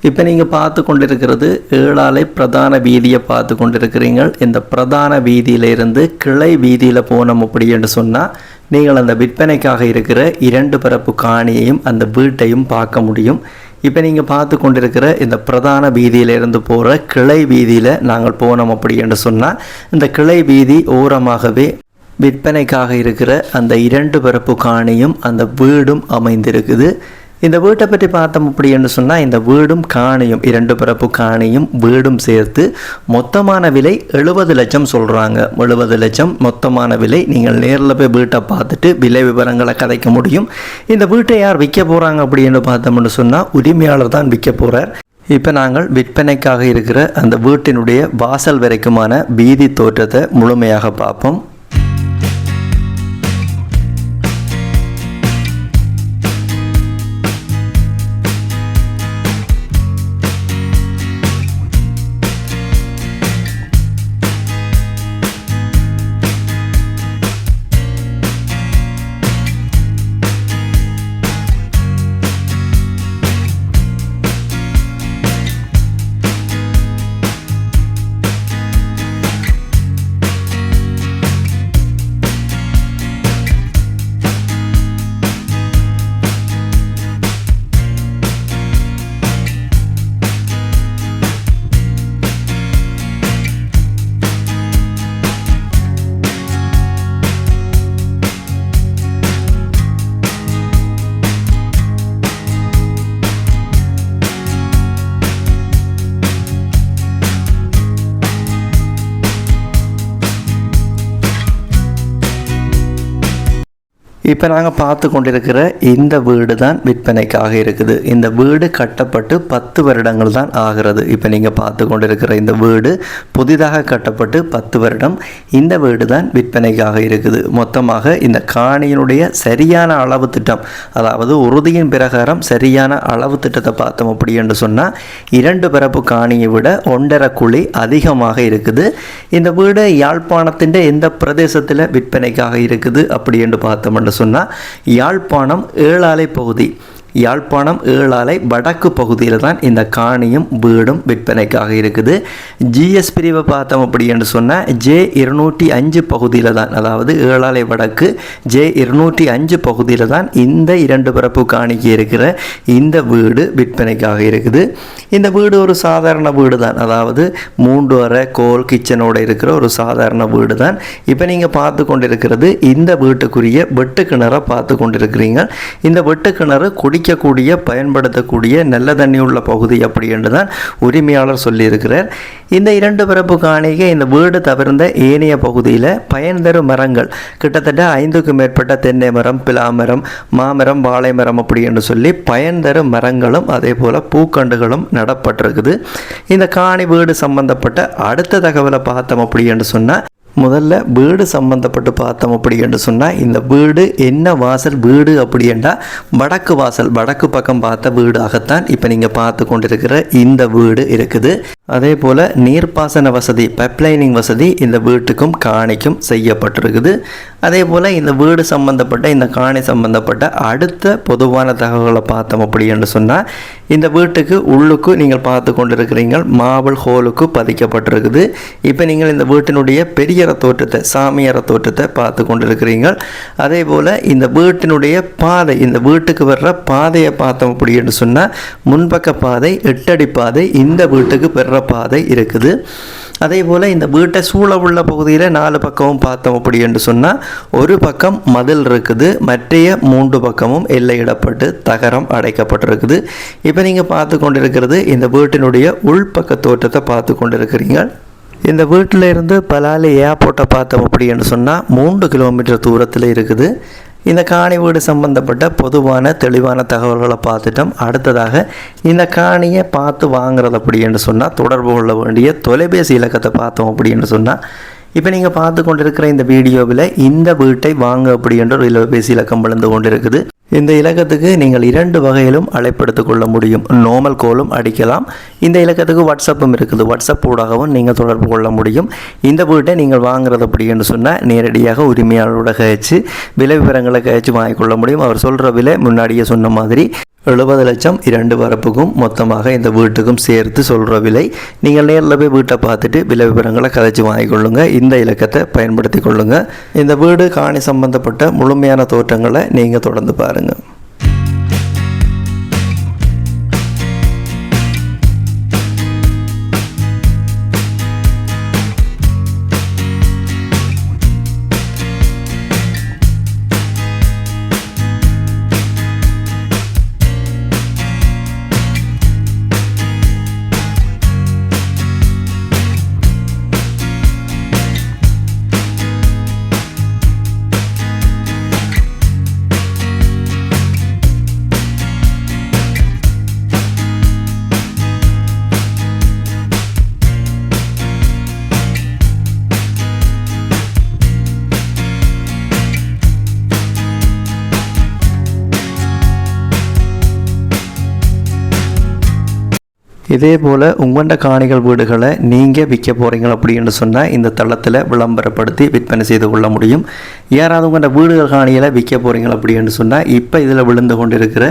இப்போ நீங்கள் பார்த்து கொண்டிருக்கிறது ஏழாலை பிரதான வீதியை பார்த்து கொண்டிருக்கிறீர்கள். இந்த பிரதான வீதியிலிருந்து கிளை வீதியில் போனோம் அப்படின்னு சொன்னால் நீங்கள் அந்த விற்பனைக்காக இருக்கிற 2 பரப்பு காணியையும் அந்த வீட்டையும் பார்க்க முடியும். இப்போ நீங்கள் பார்த்து கொண்டிருக்கிற இந்த பிரதான வீதியிலிருந்து போகிற கிளை வீதியில் நாங்கள் போனோம் அப்படின்னு சொன்னால் இந்த கிளை வீதி ஓரமாகவே விற்பனைக்காக இருக்கிற அந்த 2 பரப்பு காணியும் அந்த வீடும் அமைந்திருக்குது. இந்த வீட்டை பற்றி பார்த்தோம் அப்படின்னு சொன்னால் இந்த வீடும் காணியும் 2 பரப்பு காணியும் வீடும் சேர்த்து மொத்தமான விலை 70 லட்சம் சொல்கிறாங்க. 70 லட்சம் மொத்தமான விலை. நீங்கள் நேரில் போய் வீட்டை பார்த்துட்டு விலை விவரங்களை கதைக்க முடியும். இந்த வீட்டை யார் விற்க போகிறாங்க அப்படின்னு பார்த்தோம்னு சொன்னால் உரிமையாளர் தான் விற்க போகிறார். இப்போ நாங்கள் விற்பனைக்காக இருக்கிற அந்த வீட்டினுடைய வாசல் வரைக்குமான வீதி தோற்றத்தை முழுமையாக பார்ப்போம். இப்போ நாங்கள் பார்த்து கொண்டிருக்கிற இந்த வீடு தான் விற்பனைக்காக இருக்குது. இந்த வீடு கட்டப்பட்டு 10 வருடங்கள் தான் ஆகிறது. இப்போ நீங்கள் பார்த்து கொண்டிருக்கிற இந்த வீடு புதிதாக கட்டப்பட்டு 10 வருடம். இந்த வீடு தான் விற்பனைக்காக இருக்குது. மொத்தமாக இந்த காணியினுடைய சரியான அளவு திட்டம், அதாவது உறுதியின் பிரகாரம் சரியான அளவு திட்டத்தை பார்த்தோம் அப்படி என்று சொன்னால் 2 பரப்பு காணியை விட 1.5 குழி அதிகமாக இருக்குது. இந்த வீடு யாழ்ப்பாணத்தின் எந்த பிரதேசத்தில் விற்பனைக்காக இருக்குது அப்படி என்று பார்த்தோம்னு சொன்னால் யாழ்ப்பாணம் ஏழாலை பகுதி, யாழ்ப்பாணம் ஏழாலை வடக்கு பகுதியில் தான் இந்த காணியும் வீடும் விற்பனைக்காக இருக்குது. ஜிஎஸ் பிரிவை பார்த்தோம் அப்படி என்று சொன்னால் J205 பகுதியில் தான், அதாவது ஏழாலை வடக்கு J205 பகுதியில் தான் இந்த 2 பரப்பு காணிக்கு இருக்கிற இந்த வீடு விற்பனைக்காக இருக்குது. இந்த வீடு ஒரு சாதாரண வீடு தான், அதாவது 3 அறை கோல் கிச்சனோடு இருக்கிற ஒரு சாதாரண வீடு தான். இப்போ நீங்கள் பார்த்து கொண்டிருக்கிறது இந்த வீட்டுக்குரிய வெட்டு கிணறை பார்த்து கொண்டிருக்கிறீங்க. இந்த வெட்டு கிணறு குடிக்கக்கூடிய பயன்படுத்தக்கூடிய நல்ல தண்ணி உள்ள பகுதி அப்படி என்று தான் உரிமையாளர் சொல்லியிருக்கிறார். இந்த 2 பரப்பு காணிகை இந்த வீடு தவிர்ந்த ஏனைய பகுதியில் பயன் தரும் மரங்கள் கிட்டத்தட்ட 5க்கும் மேற்பட்ட தென்னை மரம், பிலாமரம், மாமரம், வாழை மரம் அப்படி என்று சொல்லி பயன் தரும் மரங்களும் அதே போல் பூக்கண்டுகளும் நடப்பட்டிருக்குது. இந்த காணி வீடு சம்பந்தப்பட்ட அடுத்த தகவலை பார்த்தோம் அப்படி என்று சொன்னால் முதல்ல வீடு சம்பந்தப்பட்டு பார்த்தோம் அப்படி என்று சொன்னால் இந்த வீடு என்ன வாசல் வீடு அப்படி என்றால் வடக்கு வாசல், வடக்கு பக்கம் பார்த்த வீடாகத்தான் இப்போ நீங்கள் பார்த்து கொண்டிருக்கிற இந்த வீடு இருக்குது. அதே போல் நீர்ப்பாசன வசதி, பைப்லைனிங் வசதி இந்த வீட்டுக்கும் காணிக்கும் செய்யப்பட்டிருக்குது. அதே போல் இந்த வீடு சம்பந்தப்பட்ட இந்த காணி சம்பந்தப்பட்ட அடுத்த பொதுவான தகவல்களை பார்த்தோம் அப்படி என்று சொன்னால் இந்த வீட்டுக்கு உள்ளுக்கு நீங்கள் பார்த்து கொண்டிருக்கிறீங்க மார்பிள் ஹோலுக்கு பதிக்கப்பட்டிருக்குது. இப்போ நீங்கள் இந்த வீட்டினுடைய பெரிய தோற்றத்தை, சாமியார தோற்றத்தை பார்த்து கொண்டிருக்கிறீங்க. அதே போல் இந்த வீட்டினுடைய பாதை, இந்த வீட்டுக்கு வர்ற பாதையை பார்த்தோம் அப்படி என்று சொன்னால் முன்பக்க பாதை 8 அடி பாதை இந்த வீட்டுக்கு பெற பாதை இருக்குது. அதே போல் இந்த வீட்டை சூழ உள்ள பகுதியில் 4 பக்கமும் பார்த்தோம் அப்படி என்று சொன்னால் ஒரு பக்கம் மதில் இருக்குது, மற்றைய 3 பக்கமும் எல்லையிடப்பட்டு தகரம் அடைக்கப்பட்டிருக்குது. இப்போ நீங்கள் பார்த்து கொண்டிருக்கிறது இந்த வீட்டினுடைய உள்பக்க தோற்றத்தை பார்த்து கொண்டிருக்கிறீங்க. இந்த வீட்டில் இருந்து பலாலி ஏர்போர்ட்டை பார்த்தோம் அப்படி என்று சொன்னால் 3 கிலோமீட்டர் தூரத்தில் இருக்குது. இந்த காணி வீடு சம்பந்தப்பட்ட பொதுவான தெளிவான தகவல்களை பார்த்துட்டோம். அடுத்ததாக இந்த காணியை பார்த்து வாங்குறது அப்படி என்று சொன்னால் தொடர்பு கொள்ள வேண்டிய தொலைபேசி இலக்கத்தை பார்த்தோம் அப்படி என்று சொன்னால் இப்போ நீங்கள் பார்த்து கொண்டிருக்கிற இந்த வீடியோவில் இந்த வீட்டை வாங்க அப்படி என்ற ஒரு தொலைபேசி இலக்கம் விழுந்து கொண்டிருக்குது. இந்த இலக்கத்துக்கு நீங்கள் 2 வகையிலும் அழைப்படுத்திக் கொள்ள முடியும். நார்மல் கோலும் அடிக்கலாம். இந்த இலக்கத்துக்கு வாட்ஸ்அப்பும் இருக்குது. வாட்ஸ்அப் ஊடாகவும் நீங்கள் தொடர்பு கொள்ள முடியும். இந்த வீட்டை நீங்கள் வாங்குறது அப்படின்னு சொன்னால் நேரடியாக உரிமையாளரோட கழிச்சு விலை விவரங்களை கழிச்சு வாங்கிக்கொள்ள முடியும். அவர் சொல்கிற விலை முன்னாடியே சொன்ன மாதிரி 70 லட்சம் 2 வரப்புக்கும் மொத்தமாக இந்த வீட்டுக்கும் சேர்த்து சொல்கிற விலை. நீங்கள் நேரில் போய் வீட்டை பார்த்துட்டு விலை விவரங்களை கதைச்சி வாங்கிக்கொள்ளுங்க. இந்த இலக்கத்தை பயன்படுத்தி கொள்ளுங்க. இந்த வீடு காணி சம்பந்தப்பட்ட முழுமையான தோற்றங்களை நீங்கள் தொடர்ந்து பாருங்கள். இதே போல் உங்களோட காணிகள் வீடுகளை நீங்கள் விற்க போகிறீங்க அப்படின்னு சொன்னால் இந்த தளத்தில் விளம்பரப்படுத்தி விற்பனை செய்து கொள்ள முடியும். யாராவது உங்களோட வீடுகள் காணிகளை விற்க போகிறீங்க அப்படின்னு சொன்னால் இப்போ இதில் விழுந்து கொண்டிருக்கிற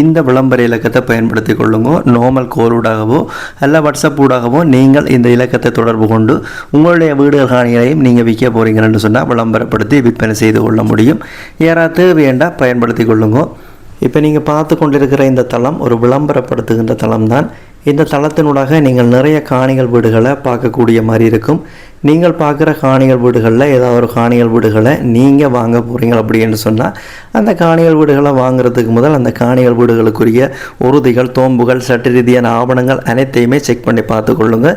இந்த விளம்பர இலக்கத்தை பயன்படுத்தி கொள்ளுங்க. நார்மல் கோலூடாகவோ அல்ல வாட்ஸ்அப் ஊடாகவோ நீங்கள் இந்த இலக்கத்தை தொடர்பு கொண்டு உங்களுடைய வீடுகள் காணிகளையும் நீங்கள் விற்க போகிறீங்கன்னு சொன்னால் விளம்பரப்படுத்தி விற்பனை செய்து கொள்ள முடியும். யாராவது தேவையேண்டா பயன்படுத்தி கொள்ளுங்க. இப்போ நீங்கள் பார்த்து கொண்டிருக்கிற இந்த தளம் ஒரு விளம்பரப்படுத்துகின்ற தளம் தான். இந்த தளத்தினூடாக நீங்கள் நிறைய காணிகள் வீடுகளை பார்க்கக்கூடிய மாதிரி இருக்கும். நீங்கள் பார்க்குற காணிகள் வீடுகளில் ஏதாவது ஒரு காணிகள் வீடுகளை நீங்கள் வாங்க போகிறீங்க அப்படின்னு சொன்னால் அந்த காணிகள் வீடுகளை வாங்குறதுக்கு முதல் அந்த காணிகள் வீடுகளுக்குரிய உறுதிகள், தோம்புகள், சட்ட ரீதியான ஆவணங்கள் அனைத்தையுமே செக் பண்ணி பார்த்துக்கொள்ளுங்க.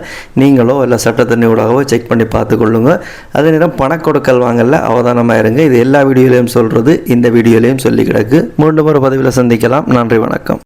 நீங்களோ இல்லை சட்டத்தண்ணியூடாகவோ செக் பண்ணி பார்த்துக்கொள்ளுங்க. அதே நேரம் பணக்கொடுக்கல் வாங்கல அவதானமாக இருங்க. இது எல்லா வீடியோலையும் சொல்கிறது, இந்த வீடியோலையும் சொல்லி கிடக்கு. மீண்டும் ஒரு பதிவில் சந்திக்கலாம். நன்றி, வணக்கம்.